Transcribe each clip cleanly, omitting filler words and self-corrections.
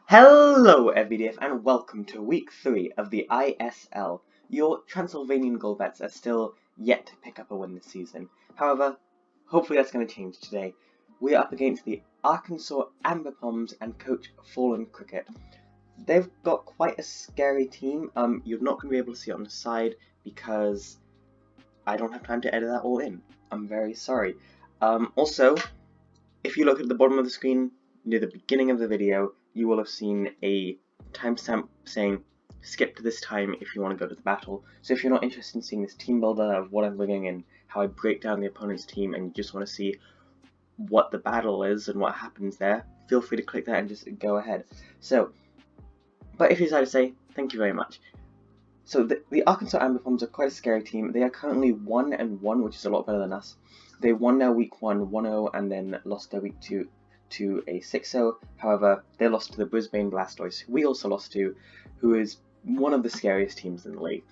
Hello everyday and welcome to week 3 of the ISL. Your Transylvanian Golbats are still yet to pick up a win this season. However, hopefully that's going to change today. We are up against the Arkansas Ambipoms and Coach Fallen Cricket. They've got quite a scary team. You're not going to be able to see it on the side because I don't have time to edit that all in. I'm very sorry. Also, if you look at the bottom of the screen near the beginning of the video, you will have seen a timestamp saying skip to this time if you want to go to the battle. So if you're not interested in seeing this team builder of what I'm bringing and how I break down the opponent's team and you just want to see what the battle is and what happens there, feel free to click that and just go ahead. But if you decide to say, thank you very much. So the Arkansas Ambipoms are quite a scary team. They are currently 1-1, which is a lot better than us. They won their week 1 1-0 and then lost their week 2 to a 6-0. However, they lost to the Brisbane Blastoise, who we also lost to, who is one of the scariest teams in the league.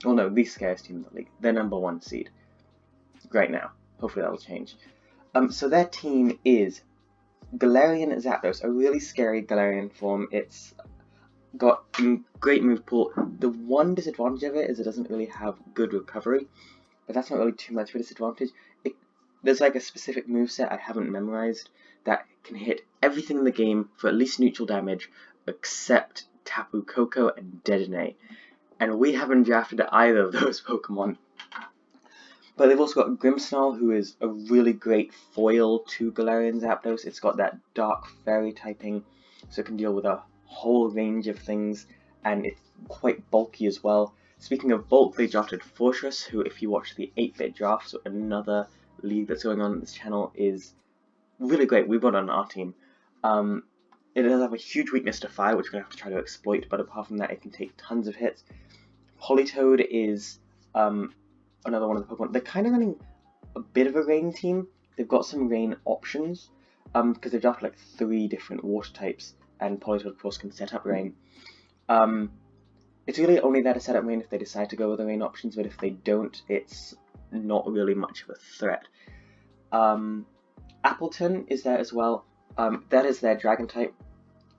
Well, no, the scariest team in the league. They're number 1 seed right now. Hopefully that will change. So their team is Galarian Zapdos, a really scary Galarian form. It's got a great move pool. The one disadvantage of it is it doesn't really have good recovery, but that's not really too much of a disadvantage. There's like a specific moveset I haven't memorized that can hit everything in the game for at least neutral damage except Tapu Koko and Dedenne. And we haven't drafted either of those Pokemon. But they've also got Grimmsnarl, who is a really great foil to Galarian Zapdos. It's got that dark fairy typing, so it can deal with a whole range of things, and it's quite bulky as well. Speaking of bulk, they drafted Fortress, who, if you watch the 8-bit draft, so another league that's going on this channel, is really great. We've got on our team. It does have a huge weakness to fire, which we're going to have to try to exploit, but apart from that, it can take tons of hits. Politoed is another one of the Pokemon. They're kind of running a bit of a rain team. They've got some rain options, because they've drafted like 3 different water types, and Politoed, of course, can set up rain. It's really only there to set up rain if they decide to go with the rain options, but if they don't, it's not really much of a threat. Appleton is there as well. That is their dragon type.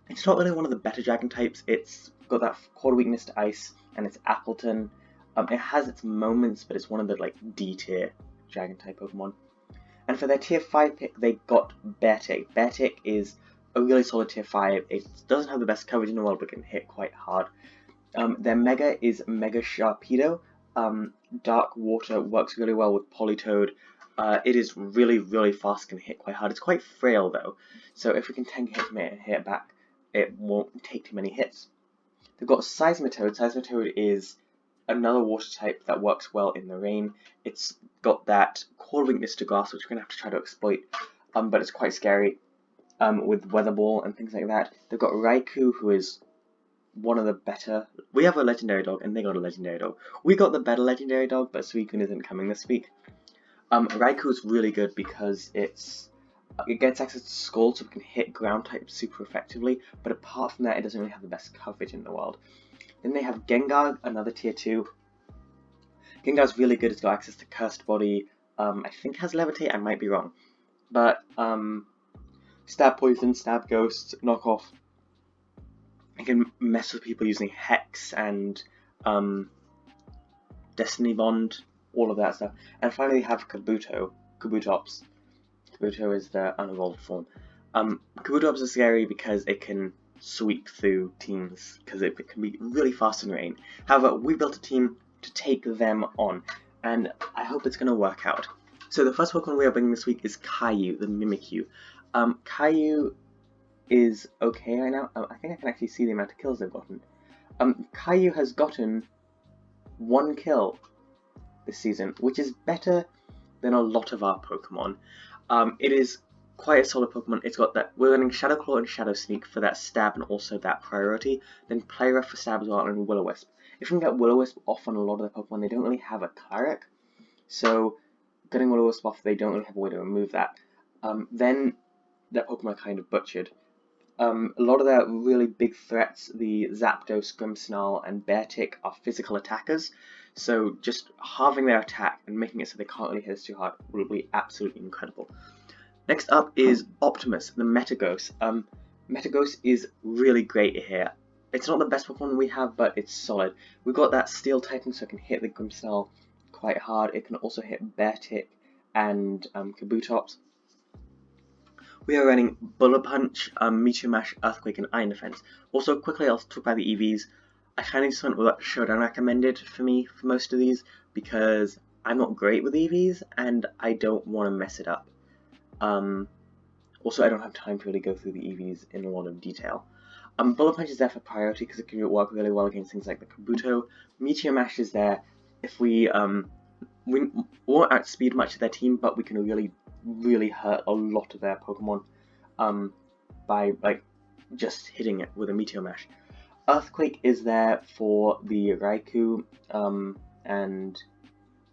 It's not really one of the better dragon types. It's got that quarter weakness to ice, and it's Appleton. It has its moments, but it's one of the like D tier dragon type Pokemon. And for their tier 5 pick, they got Beartic. Beartic is a really solid tier 5. It doesn't have the best coverage in the world, but can hit quite hard. Their Mega is Mega Sharpedo. Dark Water works really well with Politoed. It is really, really fast, can hit quite hard. It's quite frail though, so if we can tank hit and hit it back, it won't take too many hits. They've got Seismitoad. Seismitoad is another water type that works well in the rain. It's got that core weakness to grass, which we're going to have to try to exploit, but it's quite scary with Weather Ball and things like that. They've got Raikou, who is one of the better. We have a legendary dog, and they got a legendary dog. We got the better legendary dog, but Suicune isn't coming this week. Raikou is really good because it gets access to Scald, so it can hit ground types super effectively, but apart from that, it doesn't really have the best coverage in the world. Then they have Gengar, another tier 2. Gengar's really good. It's got access to Cursed Body. I think has Levitate. I might be wrong, but Stab Poison, Stab Ghost, Knock Off. It can mess with people using Hex and Destiny Bond, all of that stuff. And finally, we have Kabutops. Kabuto is the unevolved form. Kabutops is scary because it can sweep through teams, because it can be really fast in rain. However, we built a team to take them on, and I hope it's going to work out. So the first Pokemon we are bringing this week is Caillou, the Mimikyu. Caillou is okay right now. I think I can actually see the amount of kills they've gotten. Caillou has gotten 1 kill this season, which is better than a lot of our Pokemon. It is quite a solid Pokemon. It's got that. We're running Shadow Claw and Shadow Sneak for that stab and also that priority. Then Play Rough for stab as well, and Will-O-Wisp. If we can get Will-O-Wisp off on a lot of the Pokemon, they don't really have a Cleric, so getting Will-O-Wisp off, they don't really have a way to remove that. Then that Pokemon are kind of butchered. A lot of their really big threats, the Zapdos, Grimmsnarl, and Beartic, are physical attackers, so just halving their attack and making it so they can't really hit us too hard will be absolutely incredible. Next up is Optimus, the Metagross. Metagross is really great here. It's not the best Pokemon we have, but it's solid. We've got that Steel Titan, so it can hit the Grimmsnarl quite hard. It can also hit Beartic and Kabutops. We are running Bullet Punch, Meteor Mash, Earthquake, and Iron Defense. Also, quickly, I'll talk about the EVs. I kind of just went with what Showdown recommended for me for most of these, because I'm not great with EVs, and I don't want to mess it up. Also, I don't have time to really go through the EVs in a lot of detail. Bullet Punch is there for priority because it can work really well against things like the Kabuto. Meteor Mash is there if we won't outspeed much of their team, but we can really hurt a lot of their Pokemon by just hitting it with a Meteor Mash. Earthquake is there for the Raikou and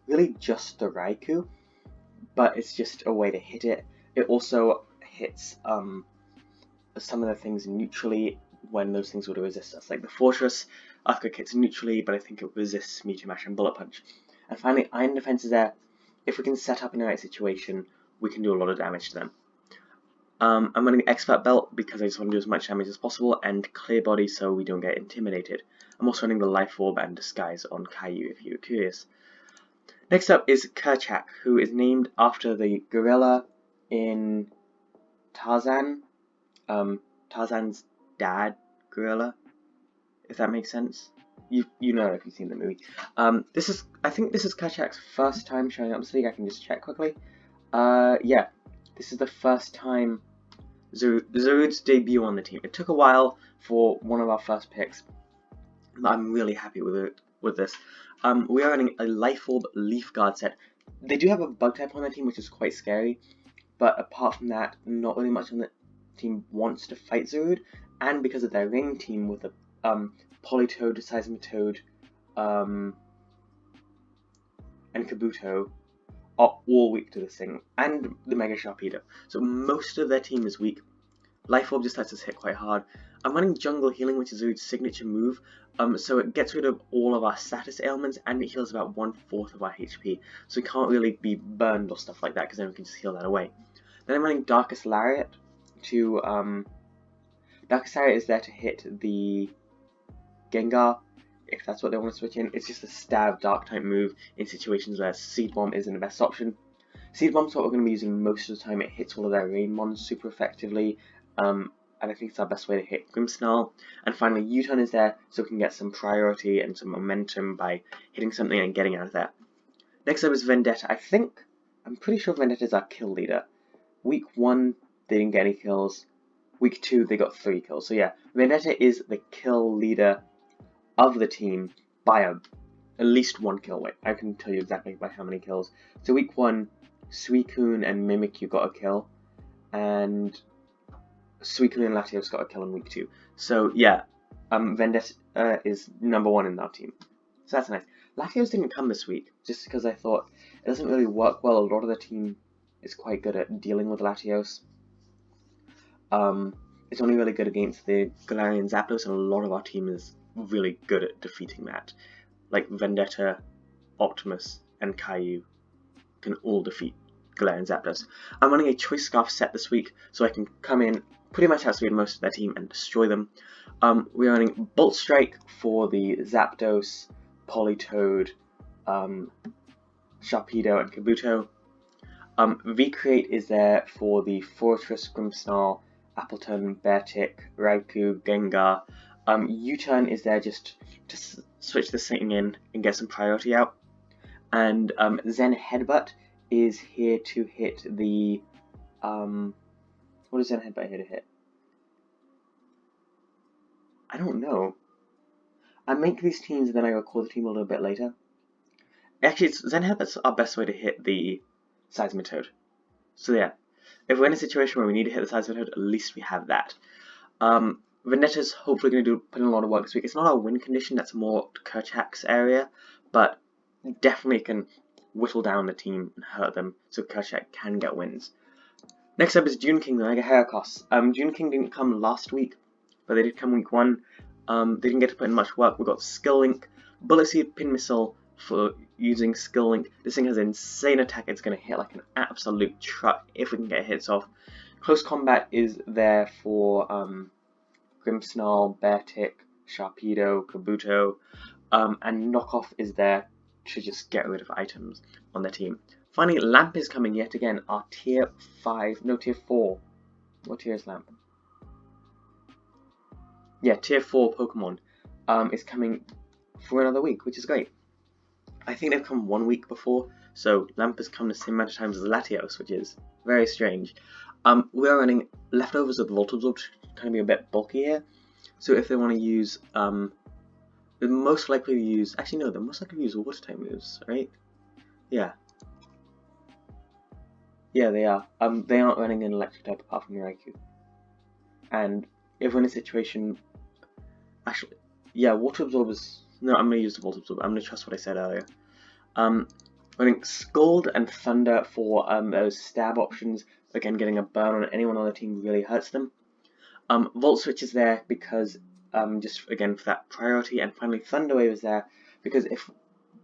really just the Raikou, but it's just a way to hit it. It also hits some of the things neutrally when those things would resist us, like the Fortress. Earthquake hits neutrally, but I think it resists Meteor Mash and Bullet Punch. And finally, Iron Defense is there. If we can set up in the right situation, we can do a lot of damage to them. I'm running Expert Belt because I just want to do as much damage as possible, and Clear Body so we don't get intimidated. I'm also running the Life Orb and Disguise on Caillou if you're curious. Next up is Kerchak, who is named after the gorilla in Tarzan. Tarzan's dad gorilla, if that makes sense. You know if you've seen the movie. I think this is Kerchak's first time showing up this league. I can just check quickly. Yeah, this is the first time Zarude's debut on the team. It took a while for one of our first picks, but I'm really happy with this. We are running a Life Orb Leaf Guard set. They do have a bug type on their team, which is quite scary, but apart from that, not really much on the team wants to fight Zarude, and because of their ring team with the Politoed, Seismitoad, and Kabuto are all weak to this thing, and the Mega Sharpedo. So most of their team is weak. Life Orb just lets us hit quite hard. I'm running Jungle Healing, which is Zarude's signature move, so it gets rid of all of our status ailments, and it heals about 1/4 of our HP, so we can't really be burned or stuff like that, because then we can just heal that away. Then I'm running Darkest Lariat to, Darkest Lariat is there to hit the Gengar, if that's what they want to switch in. It's just a stab Dark type move in situations where Seed Bomb isn't the best option. Seed Bomb's what we're going to be using most of the time. It hits all of their rain mons super effectively, and I think it's our best way to hit Grimmsnarl. And finally, U-Turn is there so we can get some priority and some momentum by hitting something and getting out of there. Next up is Vendetta. I'm pretty sure Vendetta is our kill leader. Week 1, they didn't get any kills. Week 2, they got 3 kills. So yeah, Vendetta is the kill leader of the team by at least 1 kill. Wait, I can tell you exactly by how many kills. So week 1, Suicune and Mimikyu got a kill, and Suicune and Latios got a kill in week 2. So yeah, Vendetta is number 1 in our team. So that's nice. Latios didn't come this week, just because I thought it doesn't really work well. A lot of the team is quite good at dealing with Latios. It's only really good against the Galarian Zapdos, and a lot of our team is really good at defeating that. Like Vendetta, Optimus, and Caillou can all defeat Galarian Zapdos. I'm running a Choice Scarf set this week, so I can come in, pretty much outspeed most of their team and destroy them. We're running Bolt Strike for the Zapdos, Politoed, Sharpedo, and Kabuto. V-Create is there for the Fortress, Grimmsnarl, Appleton, Beartic, Raikou, Gengar. U-Turn is there just to switch this thing in and get some priority out. And Zen Headbutt is here to hit the... what is Zen Headbutt here to hit? I don't know. I make these teams and then I record the team a little bit later. Actually, Zen Headbutt's our best way to hit the Seismitoad. So yeah, if we're in a situation where we need to hit the Seismitoad, at least we have that. Vendetta's hopefully going to put in a lot of work this week. It's not our win condition, that's more Kerchak's area, but definitely can whittle down the team and hurt them so Kerchak can get wins. Next up is Dune King, the Mega Heracross. Dune King didn't come last week, but they did come week 1. They didn't get to put in much work. We got Skill Link, Bullet Seed, Pin Missile for using Skill Link. This thing has insane attack. It's going to hit like an absolute truck if we can get hits off. Close Combat is there for Grimmsnarl, Beartick, Sharpedo, Kabuto, and Knockoff is there to just get rid of items on their team. Finally, Lamp is coming yet again, our tier 4. What tier is Lamp? Yeah, tier 4 Pokemon is coming for another week, which is great. I think they've come 1 week before, so Lamp has come the same amount of times as Latios, which is very strange. We are running leftovers of Voltabsorb to kind of be a bit bulky here, so if they want to use, they're most likely to use, actually no, they're most likely to use Water type moves, right? Yeah. Yeah, they are. They aren't running an Electric type apart from Raikou. And if we're in a situation, actually, yeah, Water Absorbers, no, I'm going to use the Volt Absorb, I'm going to trust what I said earlier. Running Scald and Thunder for those stab options, again, getting a burn on anyone on the team really hurts them. Volt Switch is there because, just again, for that priority, and finally Thunder Wave is there because if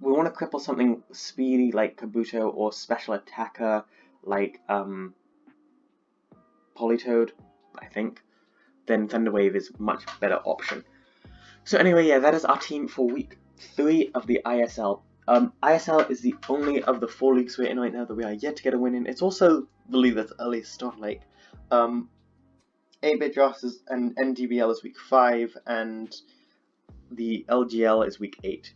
we want to cripple something speedy like Kabuto or special attacker like Politoed, I think, then Thunder Wave is a much better option. So anyway, yeah, that is our team for week 3 of the ISL. ISL is the only of the 4 leagues we're in right now that we are yet to get a win in. It's also the league that's earliest start, like 8-bit drafts and NDBL is week 5, and the LGL is week 8.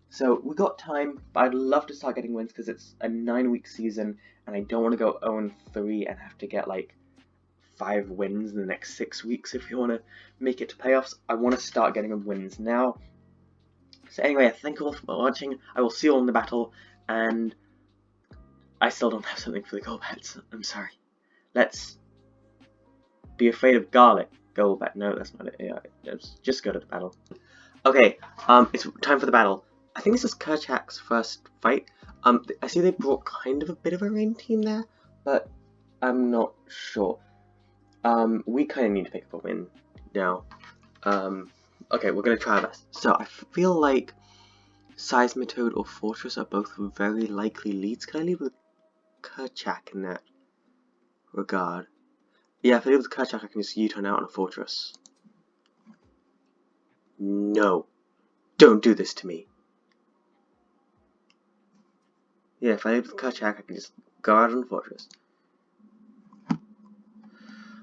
So we got time, but I'd love to start getting wins because it's a 9-week season, and I don't want to go 0-3 and have to get like 5 wins in the next 6 weeks if we want to make it to playoffs. I want to start getting wins now. So anyway, thank you all for watching. I will see you all in the battle, and I still don't have something for the Golbats. I'm sorry. Let's be afraid of garlic. Golbat. No, that's not it. Yeah, let's just go to the battle. Okay, it's time for the battle. I think this is Kerchak's first fight. I see they brought kind of a bit of a rain team there, but I'm not sure. We kind of need to pick up a win now. Okay, we're gonna try our best. So I feel like Seismitoad or Fortress are both very likely leads. Can I lead with Kerchak in that regard? Yeah, if I lead with Kerchak, I can just U-turn out on a Fortress. No, don't do this to me. Yeah, if I lead with Kerchak, I can just go out on a Fortress.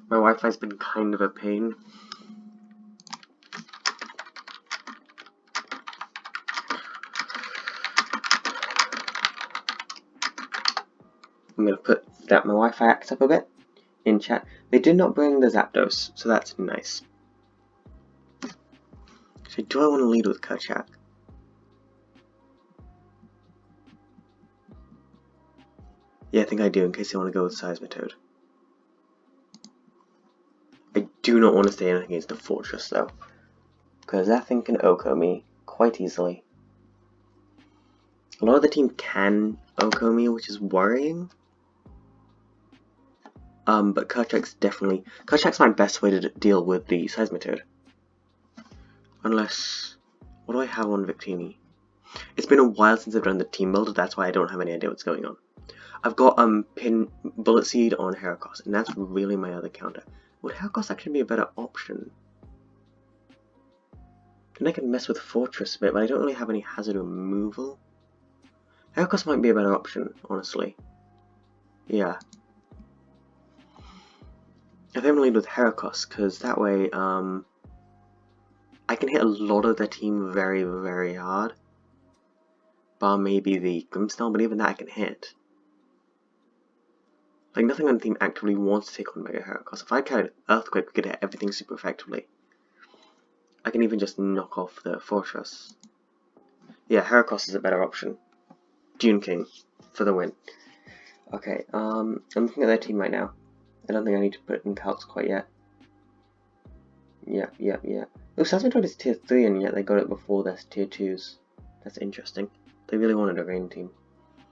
My Wi-Fi's been kind of a pain. I'm going to put that my Wi-Fi acts up a bit in chat. They did not bring the Zapdos, so that's nice. So do I want to lead with Kerchak? Yeah, I think I do, in case I want to go with Seismitoad. I do not want to stay in against the Fortress, though, because that thing can OHKO me quite easily. A lot of the team can OHKO me, which is worrying. But Kerchak's my best way to deal with the Seismitoad. Unless, what do I have on Victini? It's been a while since I've done the team builder, that's why I don't have any idea what's going on. I've got Bullet Seed on Heracross, and that's really my other counter. Would Heracross actually be a better option? Then I can mess with Fortress a bit, but I don't really have any hazard removal. Heracross might be a better option, honestly. Yeah. I think I'm gonna lead with Heracross, because that way, I can hit a lot of their team very, very hard. Bar maybe the Grimmsnarl, but even that I can hit. Like, nothing on the team actively wants to take on Mega Heracross. If I carried Earthquake, we could hit everything super effectively. I can even just knock off the Fortress. Yeah, Heracross is a better option. Dune King for the win. Okay, I'm looking at their team right now. I don't think I need to put it in calcs quite yet. Yeah. Oh, Seismitoad is tier 3 and yet they got it before their tier 2s. That's interesting. They really wanted a rain team.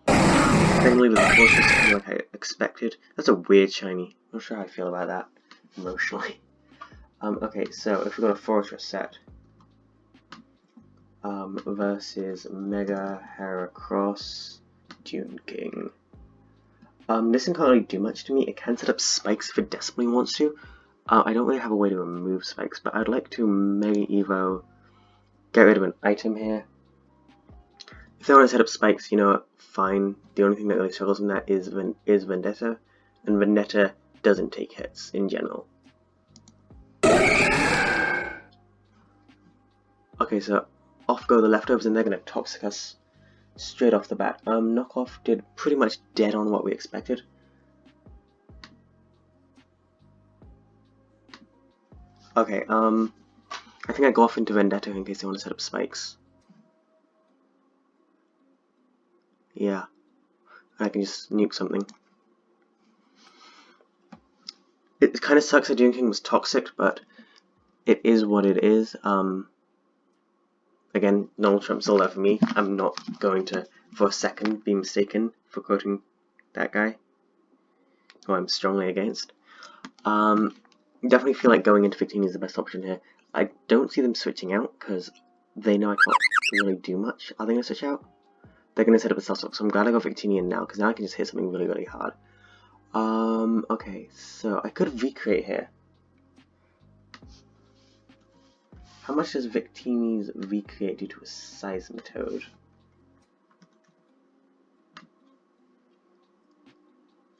Secondly, with the Fortress, like I expected. That's a weird shiny. Not sure how I feel about that emotionally. Okay, so if we got a Fortress set, versus Mega Heracross Dune King. This can't really do much to me. It can set up spikes if it desperately wants to. I don't really have a way to remove spikes, but I'd like to Mega Evo, get rid of an item here. If they want to set up spikes, you know what, fine. The only thing that really struggles in that is Vendetta, and Vendetta doesn't take hits in general. Okay, so off go the leftovers, and they're going to Toxic us straight off the bat. Knockoff did pretty much dead on what we expected. Okay, I think I go off into Vendetta in case they want to set up spikes. Yeah, I can just nuke something. It kind of sucks that June King was toxic, but it is what it is. Again, Donald Trump's still there for me. I'm not going to, for a second, be mistaken for quoting that guy, who I'm strongly against. Definitely feel like going into Victini is the best option here. I don't see them switching out, because they know I can't really do much. Are they going to switch out? They're going to set up a Cellstock, so I'm glad I got Victini in now, because now I can just hit something really, really hard. Okay, so I could recreate here. How much does Victini's recreate do to a Seismitoad?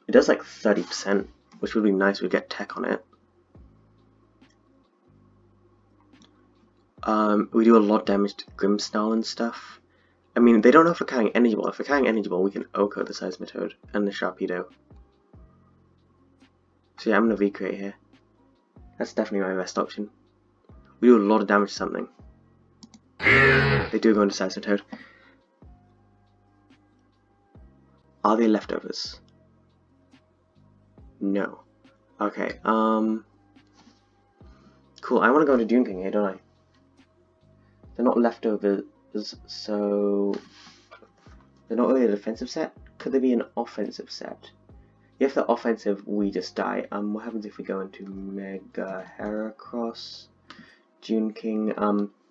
It does like 30%, which would be nice. We'd get tech on it. We do a lot of damage to Grimmsnarl and stuff. I mean, they don't know if we're carrying Energy Ball. If we're carrying Energy Ball, we can Oko the Seismitoad and the Sharpedo. So yeah, I'm going to recreate here. That's definitely my best option. We do a lot of damage to something. They do go into Seismitoad. Are they leftovers? No. Okay, cool, I want to go into Dune King here, don't I? They're not leftovers, so... They're not really a defensive set? Could they be an offensive set? If they're offensive, we just die. What happens if we go into Mega Heracross? Dune King,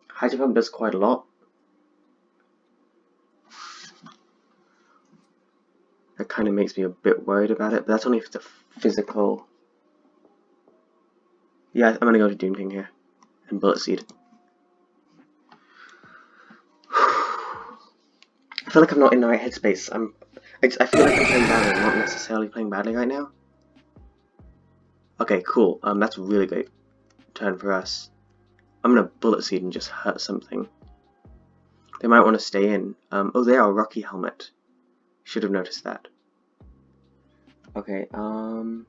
Hydro Pump does quite a lot. That kind of makes me a bit worried about it, but that's only if it's a physical... Yeah, I'm gonna go to Dune King here, and Bullet Seed. I feel like I'm not in the right headspace. I feel like I'm playing badly, I'm not necessarily playing badly right now. Okay, cool, that's a really great turn for us. I'm gonna Bullet Seed and just hurt something. They might want to stay in. Oh, they are a Rocky Helmet. Should have noticed that. Okay, so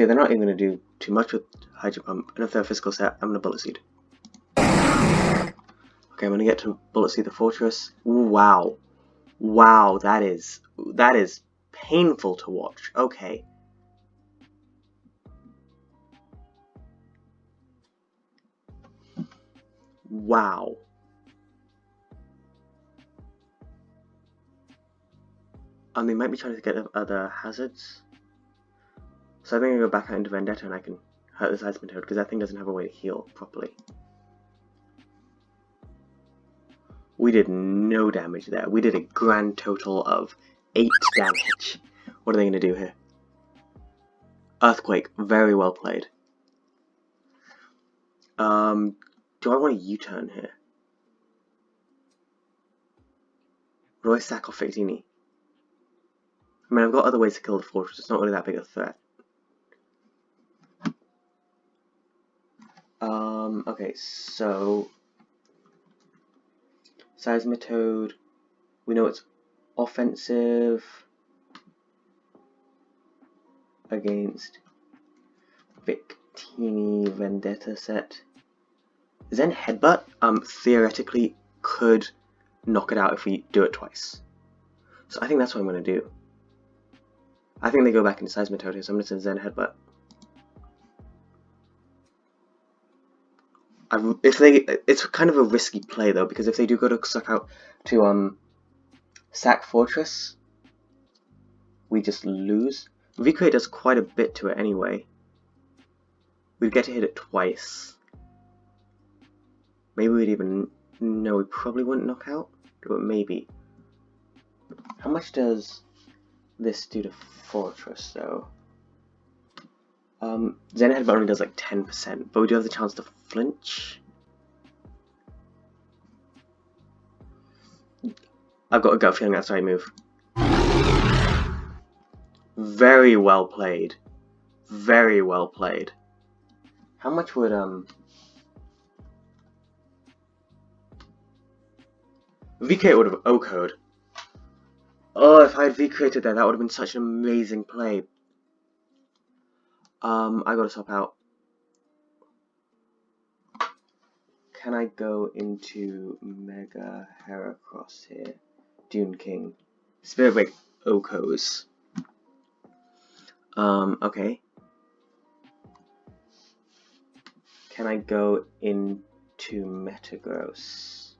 yeah, they're not even going to do too much with Hydro Pump, and if they're a physical set, I'm going to Bullet Seed. Okay, I'm going to get to Bullet Seed the Fortress. Ooh, wow. Wow, that is painful to watch. Okay. Wow. They might be trying to get other hazards. So I think I go back out into Vendetta and I can hurt this Seismitoad because that thing doesn't have a way to heal properly. We did no damage there. We did a grand total of 8 damage. What are they going to do here? Earthquake. Very well played. Do I want a U-turn here? Or do I sack off Victini? I mean, I've got other ways to kill the fortress. It's not really that big a threat. Okay, so... Seismitoad. We know it's offensive against Victini Vendetta set. Zen Headbutt, theoretically could knock it out if we do it twice. So I think that's what I'm going to do. I think they go back into Seismitoad here, so I'm going to send Zen Headbutt. It's kind of a risky play though, because if they do go to suck out to sack Fortress, we just lose. Recreate does quite a bit to it anyway. We'd get to hit it twice. Maybe we'd even... No, we probably wouldn't knock out, but maybe. How much does this do to Fortress, though? Zen Headbutt only does like 10%, but we do have the chance to flinch. I've got a gut feeling that's the right move. Very well played. Very well played. How much would, VK would have O-code. Oh, if I had V-created that, that would have been such an amazing play. I gotta swap out. Can I go into Mega Heracross here? Dune King. Spirit Break Okos. Okay. Can I go into Metagross?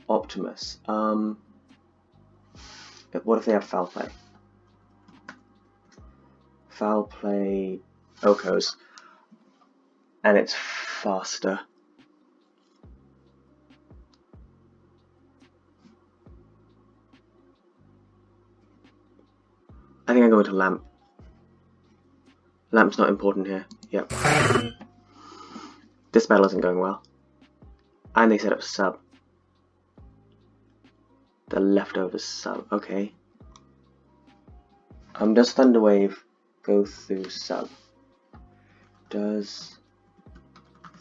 Optimus. What if they have Foul Play? Foul Play Okos. And it's faster. I think I go into Lamp. Lamp's not important here. Yep. This battle isn't going well. And they set up sub. The leftover sub. Okay. Does Thunder Wave go through sub? Does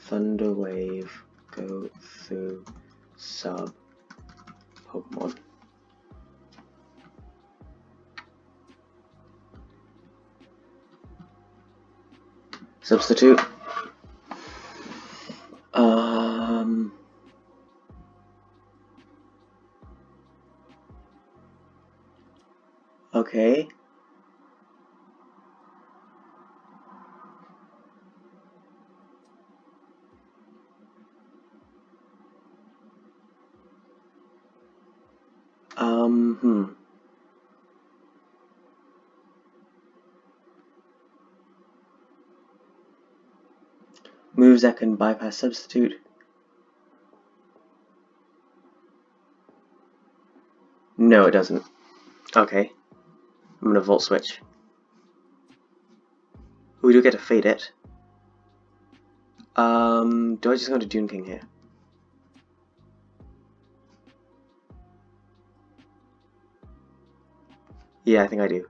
Thunder Wave go through sub Pokemon? Substitute. Okay. Moves that can bypass substitute. No, it doesn't. Okay. I'm gonna Volt Switch. We do get to fade it. Do I just go to Dune King here? Yeah, I think I do.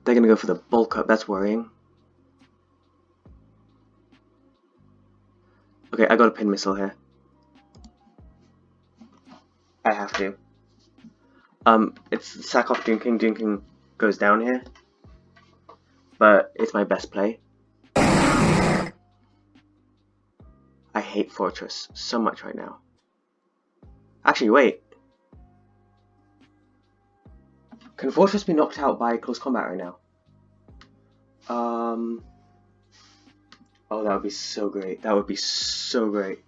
They're gonna go for the bulk up, that's worrying. Okay, I got a pin missile here. I have to. It's sack off Dune King goes down here. But it's my best play. I hate Fortress so much right now. Actually, wait. Can Fortress be knocked out by close combat right now? Oh, that would be so great. That would be so great.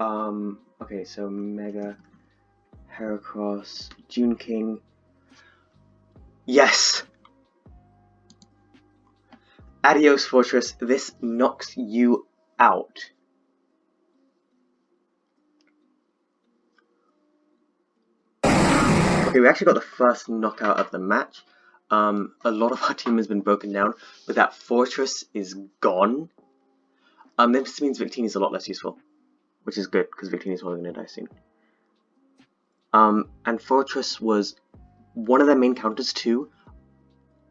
Okay, so Mega Heracross, Dune King. Yes! Adios, Fortress. This knocks you out. Okay, we actually got the first knockout of the match. A lot of our team has been broken down, but that Fortress is gone. This means Victini is a lot less useful, which is good, because Victini is probably going to die soon. And Fortress was one of their main counters to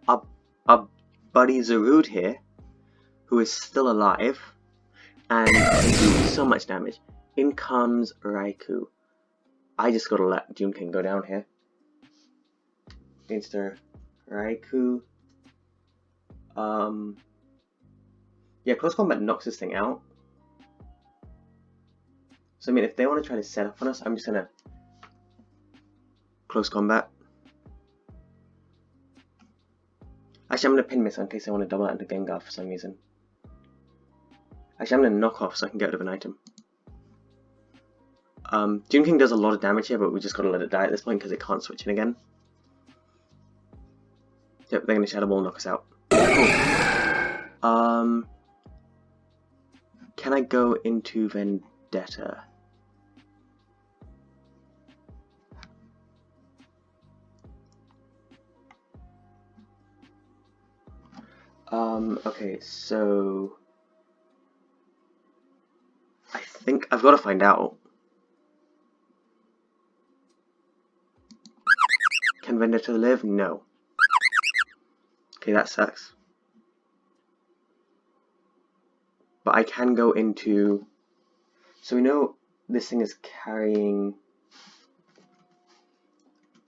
our buddy Zarude here, who is still alive, and can do so much damage. In comes Raikou. I just gotta let Dune King go down here. Insta Raikou. Yeah, close combat knocks this thing out. So I mean, if they want to try to set up on us, I'm just gonna close combat. Actually, I'm gonna pin miss in case I want to double out into Gengar for some reason. Actually, I'm gonna knock off so I can get rid of an item. Dune King does a lot of damage here, but we just gotta let it die at this point because it can't switch in again. Yep, they're gonna Shadow Ball and knock us out. Cool. Can I go into Vendetta. Okay, so I think I've got to find out. Can Vendetta live? No. Okay, that sucks. But I can go into... So we know this thing is carrying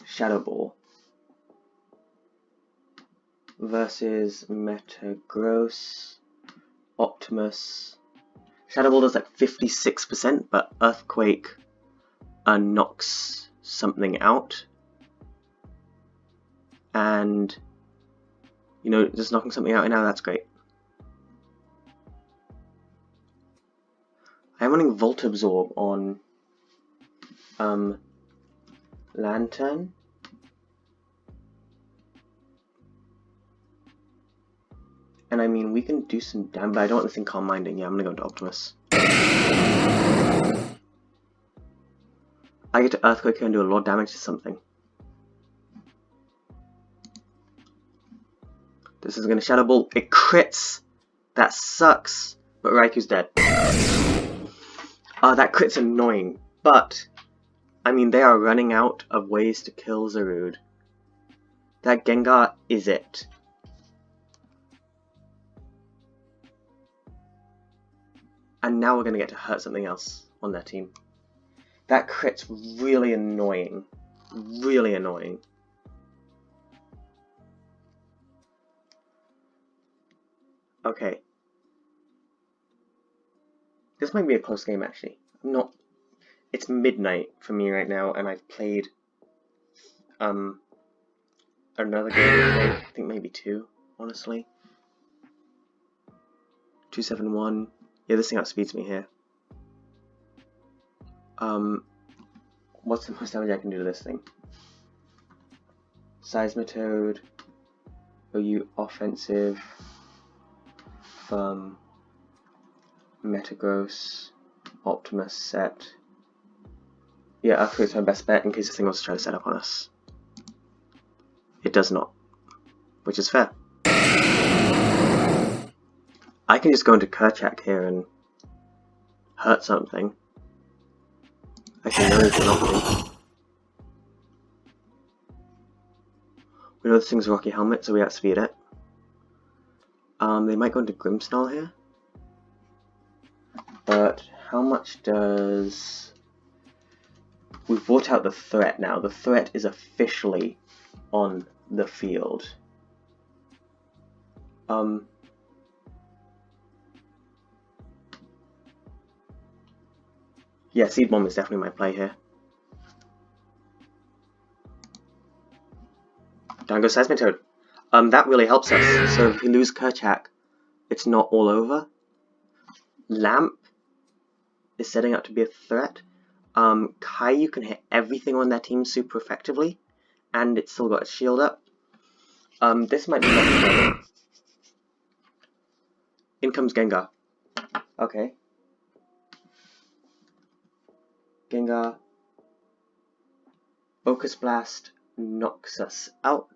Shadow Ball versus Metagross, Optimus. Shadow Ball does like 56%, but Earthquake knocks something out. And, you know, just knocking something out now, that's great. I'm running Volt Absorb on Lantern. And I mean, we can do some damage, but I don't want this thing Calm Minding. Yeah, I'm gonna go into Optimus. I get to Earthquake here and do a lot of damage to something. This is gonna Shadow Ball. It crits! That sucks. But Raiku's dead. That crit's annoying. But, I mean, they are running out of ways to kill Zarude. That Gengar is it. And now we're going to get to hurt something else on their team. That crit's really annoying. Really annoying. Okay. This might be a close game, actually. It's midnight for me right now, and I've played another game today. I think maybe 2, honestly. 271. Yeah, this thing outspeeds me here. What's the most damage I can do to this thing? Seismitoad. OU offensive. Firm. Metagross. Optimus set. Yeah, Earthquake's my best bet in case this thing wants to try to set up on us. It does not. Which is fair. I can just go into Kerchak here and hurt something. Actually, no, it's not me. We know this thing's Rocky Helmet, so we outspeed it. They might go into Grimmsnarl here. But how much does... We've brought out the threat now. The threat is officially on the field. Yeah, Seed Bomb is definitely my play here. Down goes Seismitoad. That really helps us. So if we lose Kerchak, it's not all over. Lamp is setting up to be a threat. Caillou can hit everything on their team super effectively, and it's still got its shield up. This might be much better. In comes Gengar. Okay. Gengar. Focus Blast knocks us out.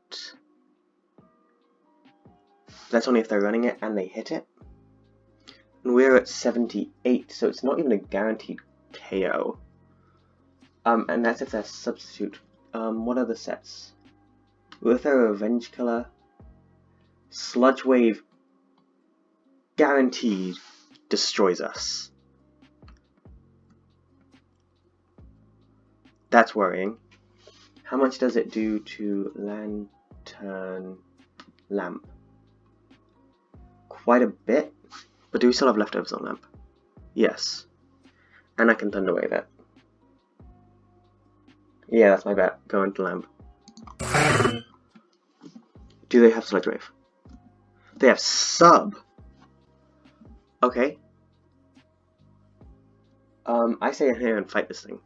That's only if they're running it and they hit it. And we're at 78, so it's not even a guaranteed KO. And that's if they're substitute. What other sets? If they're a Revenge Killer, Sludge Wave guaranteed destroys us. That's worrying. How much does it do to Lantern Lamp? Quite a bit. But do we still have leftovers on Lamp? Yes. And I can Thunder Wave it. Yeah, that's my bet. Go into Lamp. Do they have Sludge Wave? They have Sub! Okay. I say in here and fight this thing.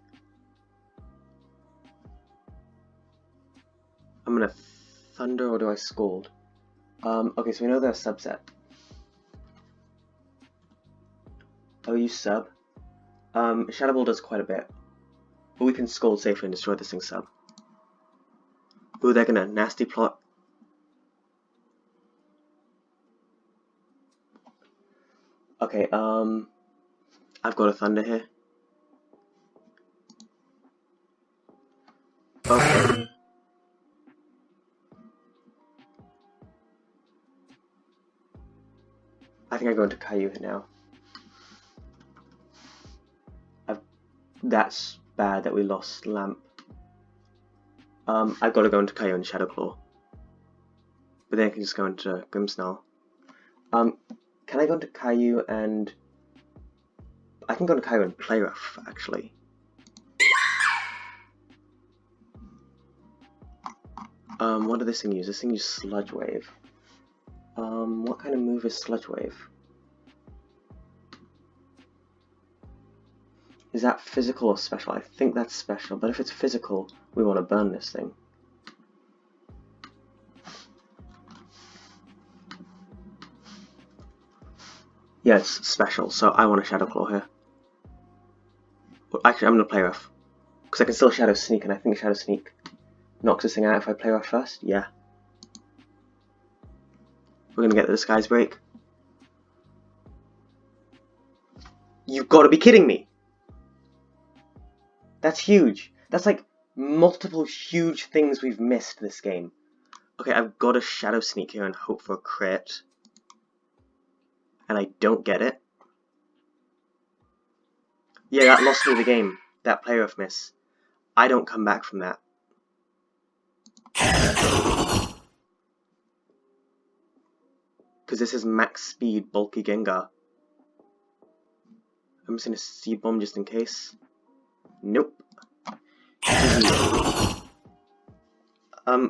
I'm gonna Thunder or do I Scald? Okay, so we know they're a subset. Oh, you sub? Shadow Ball does quite a bit. But we can Scold safely and destroy this thing's sub. Ooh, they're gonna nasty plot. Okay, I've got a Thunder here. Okay. I think I go into Caillou now. That's bad that we lost Lamp. I've got to go into Caillou and Shadow Claw. But then I can just go into Grimmsnarl. Can I go into Caillou and... I can go into Caillou and Play Rough, actually. What did this thing use? This thing used Sludge Wave. What kind of move is Sludge Wave? Is that physical or special? I think that's special, but if it's physical, we want to burn this thing. Yeah, it's special, so I want a Shadow Claw here. Well, actually, I'm going to Play Rough, because I can still Shadow Sneak, and I think Shadow Sneak knocks this thing out if I Play Rough first. Yeah. We're going to get the Disguise Break. You've got to be kidding me! That's huge. That's like multiple huge things we've missed this game. Okay, I've got a Shadow Sneak here and hope for a crit. And I don't get it. Yeah, that lost me the game. That Play Rough miss. I don't come back from that. Because this is max speed bulky Gengar. I'm just gonna Seed Bomb just in case. Nope.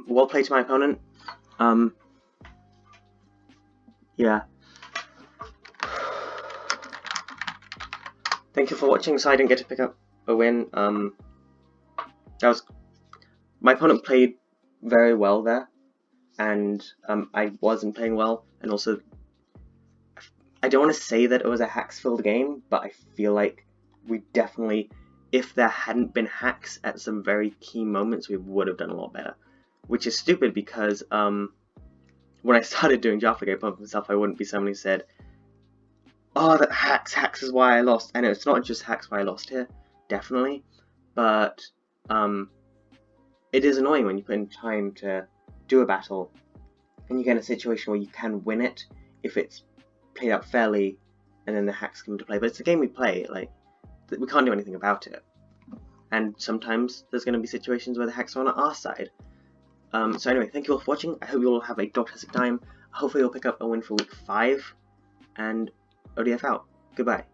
Well played to my opponent. Yeah. Thank you for watching. So I didn't get to pick up a win. My opponent played very well there, and I wasn't playing well, and also I don't want to say that it was a hacks-filled game, but I feel like we definitely, if there hadn't been hacks at some very key moments, we would have done a lot better. Which is stupid because when I started doing draft league Ambipom and stuff, I wouldn't be someone who said, "Oh, that hacks is why I lost." And it's not just hacks why I lost here, definitely, but it is annoying when you put in time to do a battle, and you get in a situation where you can win it if it's played out fairly, and then the hacks come into play. But it's a game we play, like, we can't do anything about it. And sometimes there's going to be situations where the hacks are on our side. So anyway, thank you all for watching. I hope you all have a fantastic time. Hopefully you'll pick up a win for week 5, and ODF out. Goodbye.